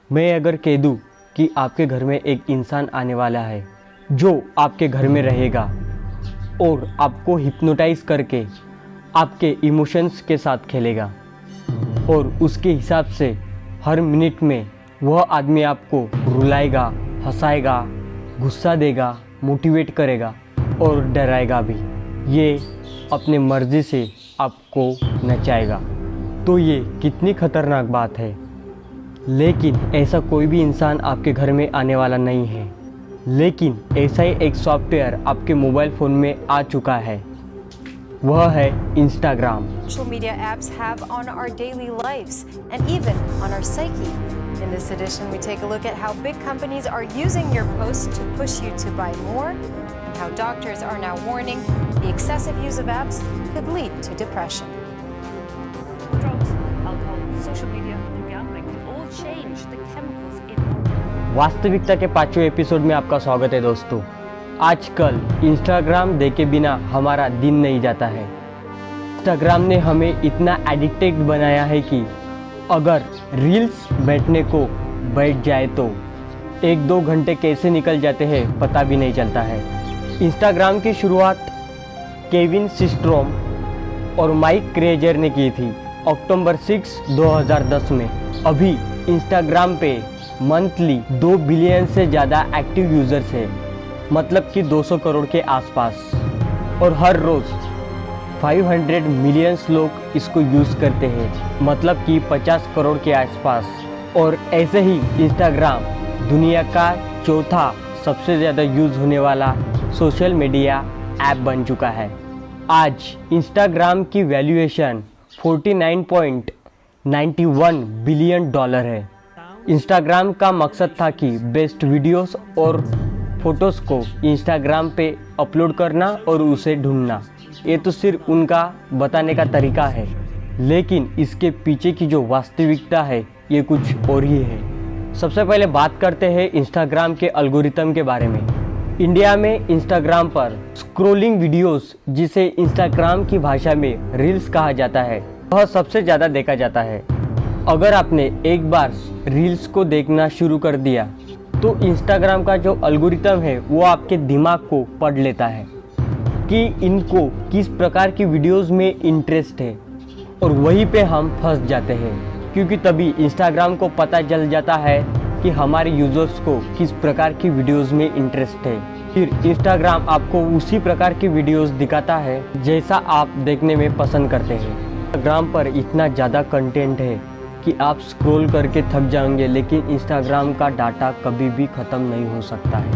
मैं अगर कह दूं कि आपके घर में एक इंसान आने वाला है जो आपके घर में रहेगा और आपको हिप्नोटाइज करके आपके इमोशंस के साथ खेलेगा और उसके हिसाब से हर मिनट में वह आदमी आपको रुलाएगा, हंसाएगा, गुस्सा देगा, मोटिवेट करेगा और डराएगा भी। ये अपने मर्ज़ी से आपको नचाएगा। तो ये कितनी खतरनाक बात है। लेकिन ऐसा कोई भी इंसान आपके घर में आने वाला नहीं है, लेकिन ऐसा ही एक सॉफ्टवेयर आपके मोबाइल फ़ोन में आ चुका है, वह है Instagram. Social media apps have on our daily lives and even on our psyche. In this edition, we take a look at how big companies are using your posts to push you to buy more and how doctors are now warning the excessive use of apps could lead to depression. Drugs, alcohol, social media, and gambling can all change the chemicals in our body. वास्तविकता के 5वें episode में आपका स्वागत है दोस्तों। आजकल Instagram देखे बिना हमारा दिन नहीं जाता है। इंस्टाग्राम ने हमें इतना एडिक्टेड बनाया है कि अगर रील्स बैठने को बैठ जाए तो 1-2 घंटे कैसे निकल जाते हैं पता भी नहीं चलता है। इंस्टाग्राम की शुरुआत केविन सिस्ट्रोम और माइक क्रेजर ने की थी अक्टूबर 6, 2010 में। अभी इंस्टाग्राम पे मंथली 2 बिलियन से ज़्यादा एक्टिव यूज़र्स है, मतलब कि 200 करोड़ के आसपास, और हर रोज़ 500 मिलियंस लोग इसको यूज़ करते हैं, मतलब कि 50 करोड़ के आसपास। और ऐसे ही इंस्टाग्राम दुनिया का चौथा सबसे ज़्यादा यूज़ होने वाला सोशल मीडिया ऐप बन चुका है। आज इंस्टाग्राम की वैल्यूएशन $49.91 बिलियन है। इंस्टाग्राम का मकसद था कि बेस्ट वीडियोस और फोटोज़ को इंस्टाग्राम पे अपलोड करना और उसे ढूंढना। ये तो सिर्फ उनका बताने का तरीका है, लेकिन इसके पीछे की जो वास्तविकता है ये कुछ और ही है। सबसे पहले बात करते हैं इंस्टाग्राम के एल्गोरिथम के बारे में। इंडिया में इंस्टाग्राम पर स्क्रॉलिंग वीडियोस, जिसे इंस्टाग्राम की भाषा में रील्स कहा जाता है, वह सबसे ज़्यादा देखा जाता है। अगर आपने एक बार रील्स को देखना शुरू कर दिया तो इंस्टाग्राम का जो एल्गोरिथम है वो आपके दिमाग को पढ़ लेता है कि इनको किस प्रकार की वीडियोस में इंटरेस्ट है, और वहीं पे हम फंस जाते हैं, क्योंकि तभी इंस्टाग्राम को पता चल जाता है कि हमारे यूज़र्स को किस प्रकार की वीडियोस में इंटरेस्ट है। फिर इंस्टाग्राम आपको उसी प्रकार की वीडियोस दिखाता है जैसा आप देखने में पसंद करते हैं। इंस्टाग्राम पर इतना ज़्यादा कंटेंट है कि आप स्क्रॉल करके थक जाएंगे, लेकिन इंस्टाग्राम का डाटा कभी भी ख़त्म नहीं हो सकता है।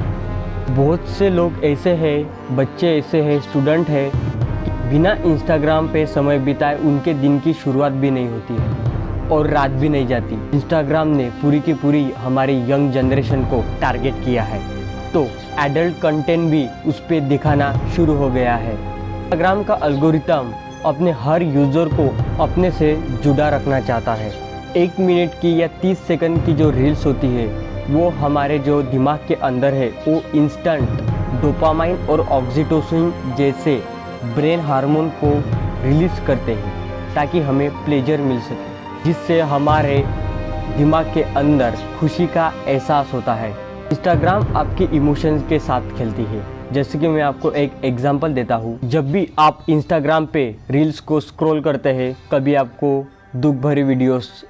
बहुत से लोग ऐसे हैं, बच्चे ऐसे हैं, स्टूडेंट हैं कि बिना इंस्टाग्राम पे समय बिताए उनके दिन की शुरुआत भी नहीं होती है और रात भी नहीं जाती। इंस्टाग्राम ने पूरी की पूरी हमारी यंग जनरेशन को टारगेट किया है, तो एडल्ट कंटेंट भी उस पर दिखाना शुरू हो गया है। इंस्टाग्राम का एल्गोरिथम अपने हर यूज़र को अपने से जुड़ा रखना चाहता है। 1 मिनट की या 30 सेकंड की जो रील्स होती है वो हमारे जो दिमाग के अंदर है वो इंस्टेंट डोपामाइन और ऑक्सीटोसिन जैसे ब्रेन हार्मोन को रिलीज़ करते हैं ताकि हमें प्लेजर मिल सके, जिससे हमारे दिमाग के अंदर खुशी का एहसास होता है। इंस्टाग्राम आपके इमोशंस के साथ खेलती है। जैसे कि मैं आपको एक एग्जांपल देता हूँ। जब भी आप इंस्टाग्राम पे रील्स को स्क्रॉल करते हैं, कभी आपको दुख भरी वीडियोस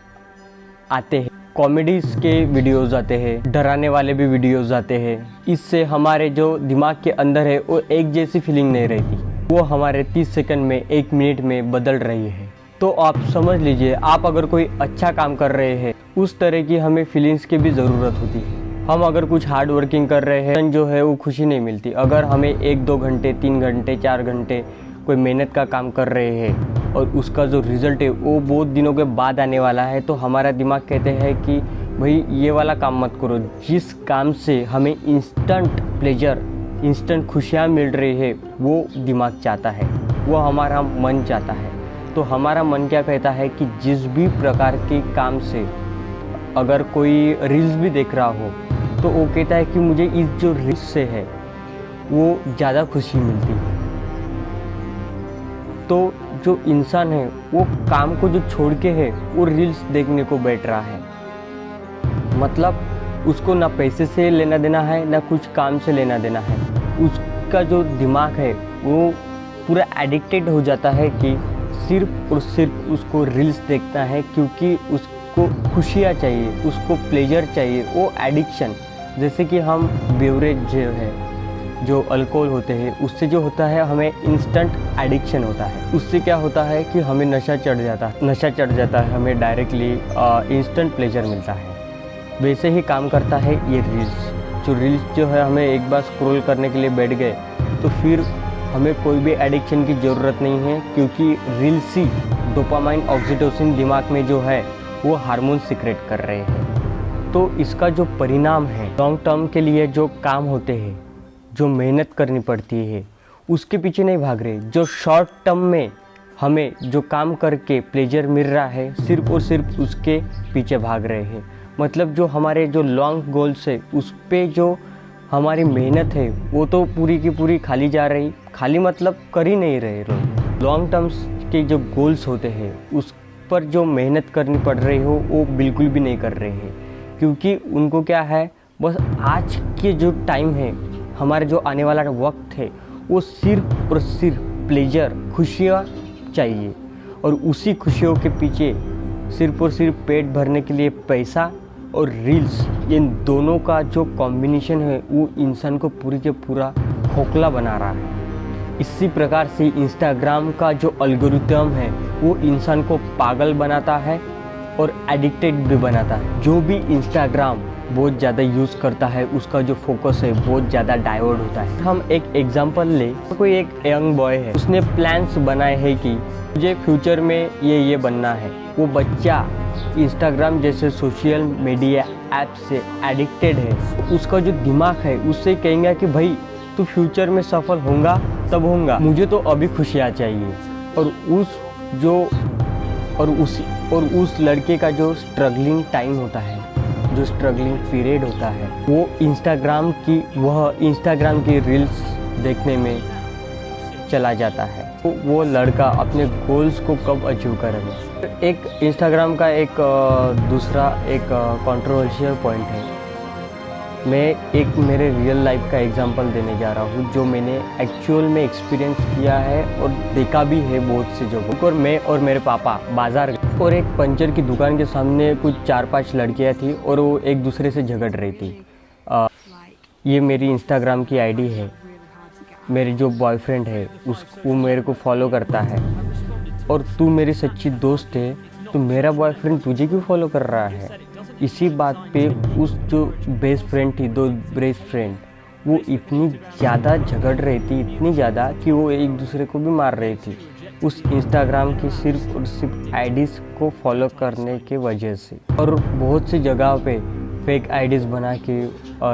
आते हैं, कॉमेडीज़ के वीडियोस आते हैं, डराने वाले भी वीडियोस आते हैं। इससे हमारे जो दिमाग के अंदर है वो एक जैसी फीलिंग नहीं रहती, वो हमारे 30 सेकंड में 1 मिनट में बदल रही है। तो आप समझ लीजिए, आप अगर कोई अच्छा काम कर रहे हैं, उस तरह की हमें फीलिंग्स की भी ज़रूरत होती है। हम अगर कुछ हार्ड वर्किंग कर रहे हैं जो है वो खुशी नहीं मिलती। अगर हमें 1-2 घंटे, 3 घंटे, 4 घंटे कोई मेहनत का काम कर रहे हैं और उसका जो रिज़ल्ट है वो बहुत दिनों के बाद आने वाला है, तो हमारा दिमाग कहते हैं कि भाई ये वाला काम मत करो। जिस काम से हमें इंस्टेंट प्लेजर, इंस्टेंट खुशियाँ मिल रही है वो दिमाग चाहता है, वो हमारा मन चाहता है। तो हमारा मन क्या कहता है कि जिस भी प्रकार के काम से अगर कोई रील्स भी देख रहा हो तो वो कहता है कि मुझे इस जो रील्स से है वो ज़्यादा खुशी मिलती है। तो जो इंसान है वो काम को जो छोड़ के है वो रील्स देखने को बैठ रहा है। मतलब उसको ना पैसे से लेना देना है ना कुछ काम से लेना देना है। उसका जो दिमाग है वो पूरा एडिक्टेड हो जाता है कि सिर्फ और सिर्फ उसको रील्स देखना है, क्योंकि उसको खुशियाँ चाहिए, उसको प्लेजर चाहिए। वो एडिक्शन, जैसे कि हम बेवरेज जो है, जो अल्कोहल होते हैं, उससे जो होता है हमें इंस्टेंट एडिक्शन होता है। उससे क्या होता है कि हमें नशा चढ़ जाता है, हमें डायरेक्टली इंस्टेंट प्लेजर मिलता है। वैसे ही काम करता है ये रील्स जो है, हमें एक बार स्क्रॉल करने के लिए बैठ गए तो फिर हमें कोई भी एडिक्शन की ज़रूरत नहीं है, क्योंकि रील्स ही डोपामाइन ऑक्सीटोसिन दिमाग में जो है वो हार्मोन सीक्रेट कर रहे हैं। तो इसका जो परिणाम है, लॉन्ग टर्म के लिए जो काम होते हैं, जो मेहनत करनी पड़ती है, उसके पीछे नहीं भाग रहे। जो शॉर्ट टर्म में हमें जो काम करके प्लेजर मिल रहा है, सिर्फ और सिर्फ उसके पीछे भाग रहे हैं। मतलब जो हमारे जो लॉन्ग गोल्स है, उस पे जो हमारी मेहनत है वो तो पूरी की पूरी खाली जा रही। खाली मतलब कर ही नहीं रहे लोग। लॉन्ग टर्म्स के जो गोल्स होते हैं उस पर जो मेहनत करनी पड़ रही हो वो बिल्कुल भी नहीं कर रहे हैं, क्योंकि उनको क्या है, बस आज के जो टाइम है, हमारे जो आने वाला वक्त है, वो सिर्फ और सिर्फ प्लेजर, खुशियाँ चाहिए। और उसी खुशियों के पीछे सिर्फ और सिर्फ पेट भरने के लिए पैसा और रील्स, इन दोनों का जो कॉम्बिनेशन है वो इंसान को पूरी के पूरा खोखला बना रहा है। इसी प्रकार से इंस्टाग्राम का जो एल्गोरिथम है वो इंसान को पागल बनाता है और एडिक्टेड भी बनाता है। जो भी इंस्टाग्राम बहुत ज़्यादा यूज़ करता है उसका जो फोकस है बहुत ज़्यादा डाइवर्ट होता है। हम एक एग्जांपल ले, कोई एक यंग बॉय है, उसने प्लान्स बनाए हैं कि मुझे फ्यूचर में ये बनना है। वो बच्चा इंस्टाग्राम जैसे सोशल मीडिया ऐप से एडिक्टेड है। उसका जो दिमाग है उससे कहेंगे कि भाई तू फ्यूचर में सफल होगा तब होगा, मुझे तो अभी खुशियाँ चाहिए। और उस लड़के का जो स्ट्रगलिंग टाइम होता है, जो स्ट्रगलिंग पीरियड होता है, वो इंस्टाग्राम की रील्स देखने में चला जाता है। तो वो लड़का अपने गोल्स को कब अचीव करेगा। एक इंस्टाग्राम का एक दूसरा एक कंट्रोवर्शियल पॉइंट है। मैं एक मेरे रियल लाइफ का एग्जांपल देने जा रहा हूँ, जो मैंने एक्चुअल में एक्सपीरियंस किया है और देखा भी है बहुत सी जगहों पर। मैं और मेरे पापा बाज़ार गए और एक पंचर की दुकान के सामने कुछ 4-5 लड़कियाँ थी और वो एक दूसरे से झगड़ रही थी। ये मेरी इंस्टाग्राम की आईडी है। मेरे जो बॉयफ्रेंड है वो मेरे को फॉलो करता है, और तू मेरी सच्ची दोस्त है तो मेरा बॉयफ्रेंड तुझे क्यों फॉलो कर रहा है। इसी बात पे उस जो बेस्ट फ्रेंड थी, दो बेस्ट फ्रेंड, वो इतनी ज़्यादा झगड़ रही थी, इतनी ज़्यादा कि वो एक दूसरे को भी मार रही थी उस इंस्टाग्राम की सिर्फ और सिर्फ आईडीज़ को फॉलो करने के वजह से। और बहुत सी जगह पे फेक आईडीज़ बना के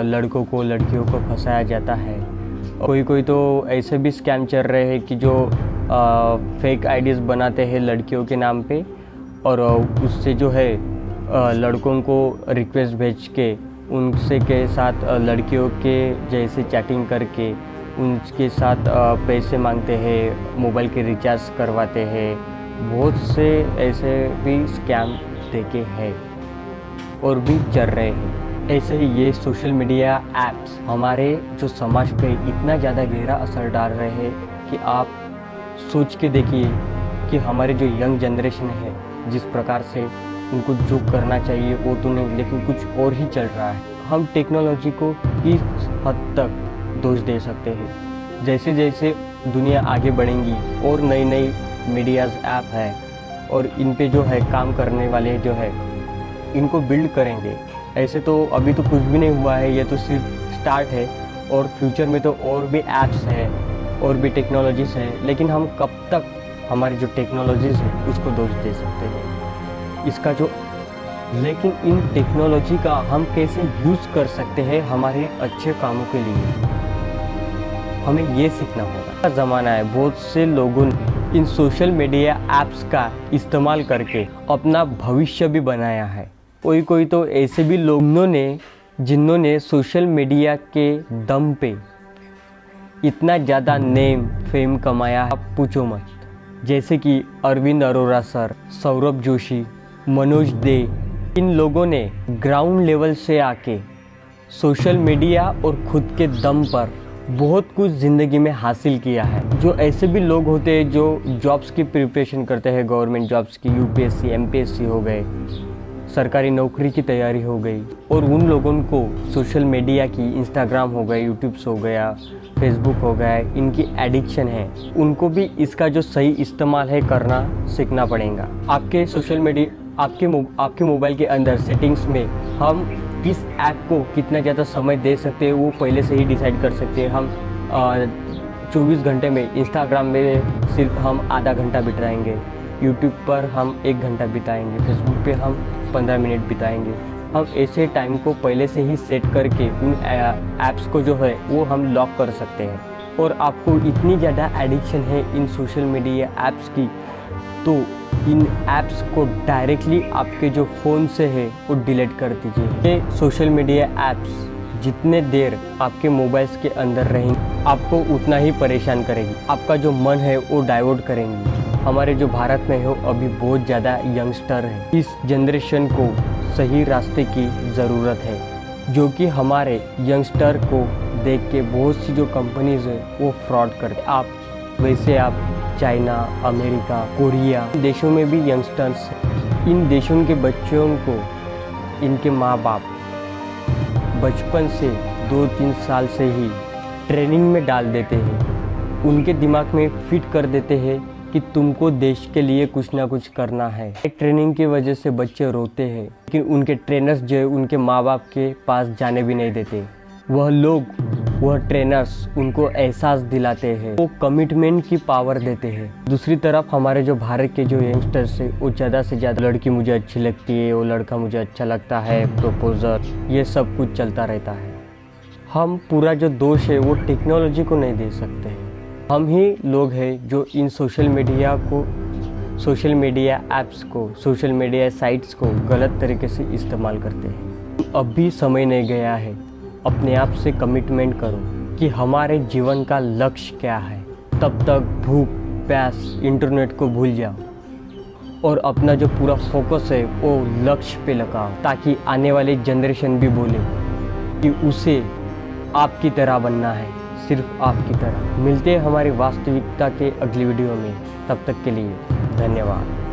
लड़कों को लड़कियों को फंसाया जाता है। कोई तो ऐसे भी स्कैम चल रहे हैं कि जो फेक आईडीज़ बनाते हैं लड़कियों के नाम पे, और उससे जो है लड़कों को रिक्वेस्ट भेज के उनसे के साथ लड़कियों के जैसे चैटिंग करके उनके साथ पैसे मांगते हैं, मोबाइल के रिचार्ज करवाते हैं। बहुत से ऐसे भी स्कैम देखे हैं और भी चल रहे हैं। ऐसे ही ये सोशल मीडिया ऐप्स हमारे जो समाज पे इतना ज़्यादा गहरा असर डाल रहे हैं कि आप सोच के देखिए कि हमारे जो यंग जनरेशन है, जिस प्रकार से उनको जो करना चाहिए वो तो नहीं, लेकिन कुछ और ही चल रहा है। हम टेक्नोलॉजी को किस हद तक दोष दे सकते हैं। जैसे जैसे दुनिया आगे बढ़ेंगी और नई नई मीडियाज़ ऐप है और इन पे जो है काम करने वाले जो है इनको बिल्ड करेंगे। ऐसे तो अभी तो कुछ भी नहीं हुआ है, ये तो सिर्फ स्टार्ट है, और फ्यूचर में तो और भी ऐप्स हैं और भी टेक्नोलॉजीज़ हैं। लेकिन हम कब तक हमारी जो टेक्नोलॉजीज़ है उसको दोष दे सकते हैं इसका जो। लेकिन इन टेक्नोलॉजी का हम कैसे यूज़ कर सकते हैं हमारे अच्छे कामों के लिए, हमें ये सीखना होगा। ज़माना है, बहुत से लोगों ने इन सोशल मीडिया ऐप्स का इस्तेमाल करके अपना भविष्य भी बनाया है। कोई तो ऐसे भी लोगों ने जिन्होंने सोशल मीडिया के दम पे इतना ज़्यादा नेम फेम कमाया, आप पूछो मत। जैसे कि अरविंद अरोरा सर, सौरभ जोशी, मनोज दे, इन लोगों ने ग्राउंड लेवल से आके सोशल मीडिया और खुद के दम पर बहुत कुछ ज़िंदगी में हासिल किया है। जो ऐसे भी लोग होते हैं जो जॉब्स की प्रिपरेशन करते हैं, गवर्नमेंट जॉब्स की, यूपीएससी एमपीएससी हो गए, सरकारी नौकरी की तैयारी हो गई, और उन लोगों को सोशल मीडिया की, इंस्टाग्राम हो गए, यूट्यूब्स हो गया, फेसबुक हो गया, इनकी एडिक्शन है, उनको भी इसका जो सही इस्तेमाल है करना सीखना पड़ेगा। आपके सोशल मीडिया आपके मोबाइल के अंदर सेटिंग्स में हम किस ऐप को कितना ज़्यादा समय दे सकते हैं वो पहले से ही डिसाइड कर सकते हैं। हम 24 घंटे में इंस्टाग्राम में सिर्फ हम आधा घंटा बिताएंगे, यूट्यूब पर हम 1 घंटा बिताएंगे, फेसबुक पे हम 15 मिनट बिताएंगे। हम ऐसे टाइम को पहले से ही सेट करके उन ऐप्स को जो है वो हम लॉक कर सकते हैं। और आपको इतनी ज़्यादा एडिक्शन है इन सोशल मीडिया ऐप्स की, तो इन ऐप्स को डायरेक्टली आपके जो फ़ोन से है वो डिलीट कर दीजिए। ये सोशल मीडिया ऐप्स जितने देर आपके मोबाइल्स के अंदर रहेंगे आपको उतना ही परेशान करेगी, आपका जो मन है वो डाइवर्ट करेंगी। हमारे जो भारत में हो अभी बहुत ज़्यादा यंगस्टर है, इस जनरेशन को सही रास्ते की ज़रूरत है, जो कि हमारे यंगस्टर को देख के बहुत सी जो कंपनीज है वो फ्रॉड करते। आप चाइना, अमेरिका, कोरिया देशों में भी यंगस्टर्स हैं। इन देशों के बच्चों को इनके माँ बाप बचपन से 2-3 साल से ही ट्रेनिंग में डाल देते हैं, उनके दिमाग में फिट कर देते हैं कि तुमको देश के लिए कुछ ना कुछ करना है। एक ट्रेनिंग की वजह से बच्चे रोते हैं, लेकिन उनके ट्रेनर्स जो है उनके माँ बाप के पास जाने भी नहीं देते। वह ट्रेनर्स उनको एहसास दिलाते हैं, वो कमिटमेंट की पावर देते हैं। दूसरी तरफ हमारे जो भारत के जो यंगस्टर्स है वो ज़्यादा से ज़्यादा लड़की मुझे अच्छी लगती है, वो लड़का मुझे अच्छा लगता है, प्रपोजल, ये सब कुछ चलता रहता है। हम पूरा जो दोष है वो टेक्नोलॉजी को नहीं दे सकते हैं। हम ही लोग हैं जो इन सोशल मीडिया ऐप्स को, सोशल मीडिया साइट्स को गलत तरीके से इस्तेमाल करते हैं। अब भी समय नहीं गया है, अपने आप से कमिटमेंट करो कि हमारे जीवन का लक्ष्य क्या है। तब तक भूख प्यास इंटरनेट को भूल जाओ और अपना जो पूरा फोकस है वो लक्ष्य पे लगाओ, ताकि आने वाली जनरेशन भी बोले कि उसे आपकी तरह बनना है, सिर्फ आपकी तरह। मिलते हैं हमारी वास्तविकता के अगली वीडियो में, तब तक के लिए धन्यवाद।